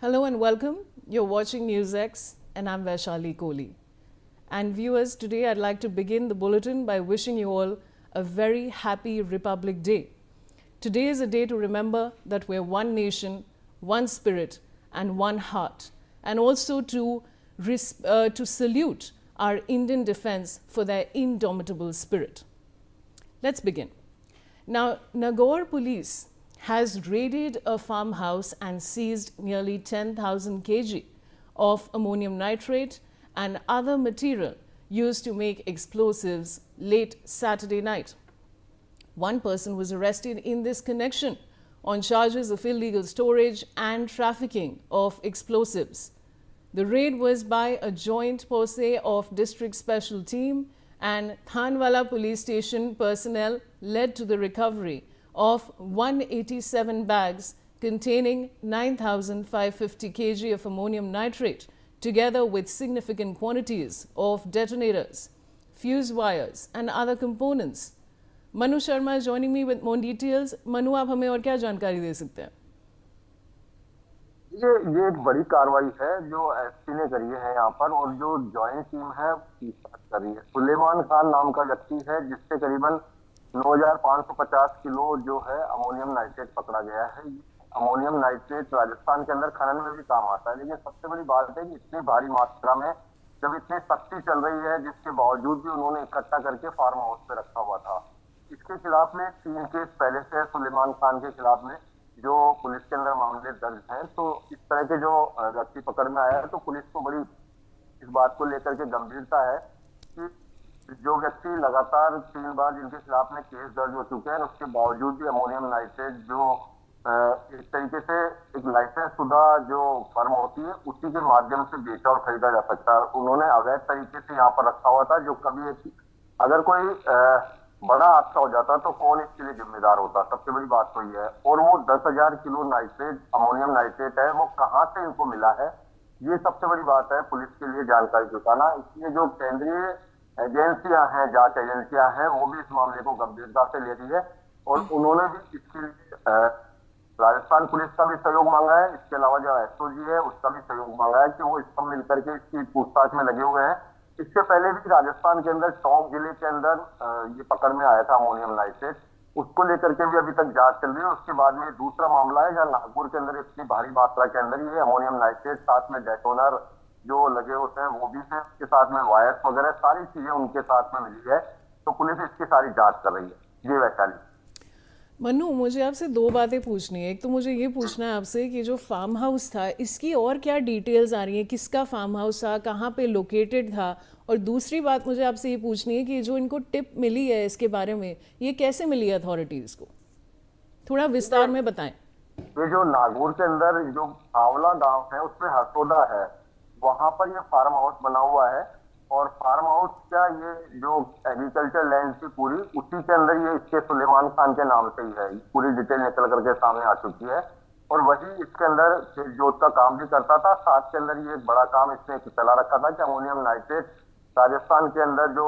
Hello and welcome. You're watching NewsX and I'm Vaishali Kohli. And viewers, today I'd like to begin the bulletin by wishing you all a very happy Republic Day. Today is a day to remember that we're one nation, one spirit and one heart, and also to salute our Indian defense for their indomitable spirit. Let's begin. Now, Nagaur police has raided a farmhouse and seized nearly 10,000 kg of ammonium nitrate and other material used to make explosives late Saturday night. One person was arrested in this connection on charges of illegal storage and trafficking of explosives. The raid was by a joint posse of District Special Team and Thanwala Police Station personnel led to the recovery of 187 bags containing 9,550 kg of ammonium nitrate, together with significant quantities of detonators, fuse wires and other components. Manu Sharma is joining me with more details. Manu, आप हमें और क्या जानकारी दे सकते हैं? ये एक बड़ी कार्रवाई है जो एसपी ने करी है यहाँ पर, और जो जॉइंट टीम है पूछताछ कर रही है। सुलेमान खान नाम का व्यक्ति है जिससे करीबन 9,550 किलो जो है अमोनियम नाइट्रेट पकड़ा गया है। अमोनियम नाइट्रेट राजस्थान के अंदर खनन में भी काम आता है, लेकिन सबसे बड़ी बात है कि इतनी भारी मात्रा में जब इतनी सख्ती चल रही है, जिसके बावजूद भी उन्होंने इकट्ठा करके फार्म हाउस पे रखा हुआ था। इसके खिलाफ में 3 केस पहले से सुलेमान खान के खिलाफ में जो पुलिस के अंदर मामले दर्ज हैं। तो इस तरह के जो व्यक्ति पकड़ में आया है, तो पुलिस को बड़ी इस बात को लेकर के गंभीरता है कि जो व्यक्ति लगातार 3 बार जिनके खिलाफ में केस दर्ज हो चुके हैं, उसके बावजूद भी अमोनियम नाइट्रेट जो एक तरीके से एक लाइसेंस शुदा जो फर्म होती है उसी के माध्यम से बेचा और खरीदा जा सकता है, उन्होंने अवैध तरीके से यहाँ पर रखा हुआ था। जो कभी अगर कोई बड़ा हादसा हो जाता तो कौन इसके लिए जिम्मेदार होता, सबसे बड़ी बात तो ये है। और वो 10,000 किलो नाइट्रेट अमोनियम नाइट्रेट है, वो कहाँ से इनको मिला है, ये सबसे बड़ी बात है पुलिस के लिए जानकारी जुटाना। इसलिए जो केंद्रीय एजेंसियां हैं, जांच एजेंसियां हैं, वो भी इस मामले को गंभीरता से ले रही है और उन्होंने भी इसके लिए राजस्थान पुलिस का भी सहयोग मांगा है। इसके अलावा जो एसओजी है उसका भी सहयोग मांगा है कि वो इस पर मिलकर के इसकी पूछताछ में लगे हुए हैं। इससे पहले भी राजस्थान के अंदर टोंक जिले के अंदर ये पकड़ में आया था अमोनियम नाइट्रेट, उसको लेकर के भी अभी तक जांच चल रही है। उसके बाद में दूसरा मामला है जहां नागपुर के अंदर इतनी भारी मात्रा के अंदर ये अमोनियम नाइट्रेट साथ में डेटोनर जो लगे होते हैं वो भी है, उसके साथ में वायर्स वगैरह सारी चीजें उनके साथ में मिली है। तो पुलिस इसकी सारी जांच कर रही है। जी वैशाली। मनु, मुझे आपसे 2 बातें पूछनी है। एक तो मुझे ये पूछना है आपसे कि जो फार्म हाउस था इसकी और क्या डिटेल्स आ रही हैं, किसका फार्म हाउस था, कहाँ पे लोकेटेड था, और दूसरी बात मुझे आपसे ये पूछनी है कि जो इनको टिप मिली है इसके बारे में, ये कैसे मिली है अथॉरिटीज को, थोड़ा विस्तार में बताएं। ये जो नागौर के अंदर जो आंवला गांव है उसमें हरसोदा है, वहां पर ये फार्म हाउस बना हुआ है। और फार्म हाउस का ये जो एग्रीकल्चर लैंड थी पूरी, उसी के अंदर ये इसके सुलेमान खान के नाम से ही है। पूरी डिटेल निकल करके सामने आ चुकी है। और वही इसके अंदर जोत का काम भी करता था, साथ के अंदर ये एक बड़ा काम इसने चला रखा था कि अमोनियम नाइट्रेट राजस्थान के अंदर जो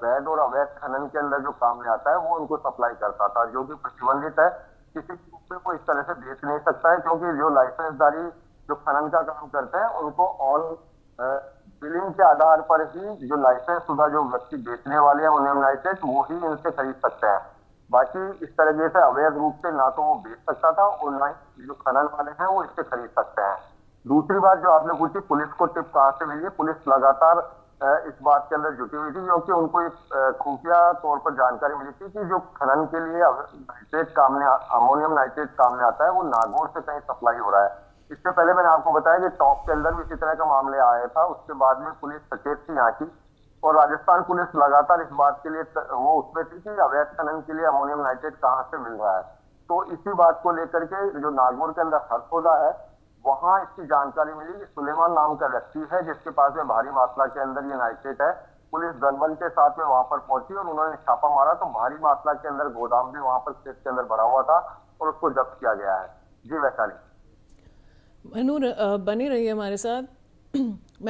वैध और अवैध खनन के अंदर जो काम में आता है वो उनको सप्लाई करता था, जो कि प्रतिबंधित है। किसी को इस तरह से बेच नहीं सकता है, क्योंकि जो लाइसेंसदारी जो खनन का काम करते हैं उनको ऑन बिलिंग के आधार पर ही जो लाइसेंस शुदा जो व्यक्ति बेचने वाले हैं अमोनियम नाइट्रेट, वो ही इनसे खरीद सकते हैं। बाकी इस तरीके से अवैध रूप से ना तो वो बेच सकता था और ना ही जो खनन वाले हैं वो इससे खरीद सकते हैं। दूसरी बात जो आपने पूछी, पुलिस को टिप कहाँ से मिली है, पुलिस लगातार इस बात के अंदर जुटी हुई थी, क्योंकि उनको एक खुफिया तौर पर जानकारी मिली थी कि जो खनन के लिए नाइट्रेट काम में अमोनियम नाइट्रेट काम में आता है वो नागौर से कहीं सप्लाई हो रहा है। इससे पहले मैंने आपको बताया कि टॉप के अंदर भी इसी तरह का मामले आया था। उसके बाद में पुलिस सचेत थी यहाँ की, और राजस्थान पुलिस लगातार इस बात के लिए वो उसमें थी कि अवैध खनन के लिए अमोनियम नाइट्रेट कहाँ से मिल रहा है। तो इसी बात को लेकर के जो नागौर के अंदर हरसोदा है वहां इसकी जानकारी मिली कि सुलेमान नाम का व्यक्ति है जिसके पास में भारी मात्रा के अंदर ये नाइट्रेट है। पुलिस दलबल के साथ में वहां पर पहुंची और उन्होंने छापा मारा, तो भारी मात्रा के अंदर गोदाम भी वहां पर खेत के अंदर भरा हुआ था और उसको जब्त किया गया है। जी वैशाली। मनु, बनी रही है हमारे साथ।